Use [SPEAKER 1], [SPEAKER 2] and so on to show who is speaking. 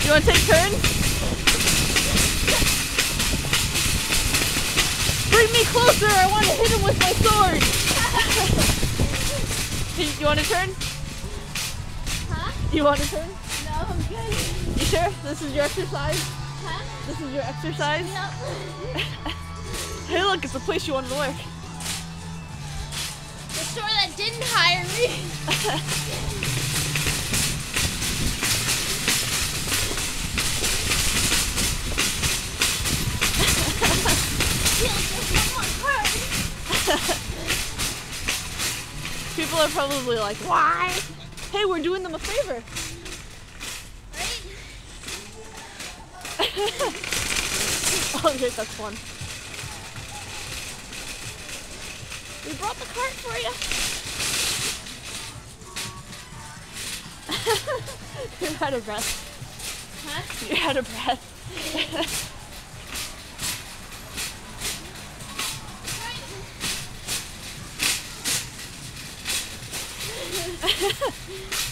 [SPEAKER 1] You want to take turns? Bring me closer, I want to hit him with my sword. You want to turn?
[SPEAKER 2] Huh?
[SPEAKER 1] You want to turn?
[SPEAKER 2] No, I'm good.
[SPEAKER 1] You sure? This is your exercise?
[SPEAKER 2] Huh?
[SPEAKER 1] This is your exercise?
[SPEAKER 2] Yep.
[SPEAKER 1] Hey look, it's the place you wanted to work.
[SPEAKER 2] The store that didn't hire me.
[SPEAKER 1] People are probably like, why? Hey, we're doing them a favor.
[SPEAKER 2] Right?
[SPEAKER 1] Oh, great, that's fun. We brought the cart for you. You're out of breath.
[SPEAKER 2] Huh?
[SPEAKER 1] You're out of breath.
[SPEAKER 2] Right.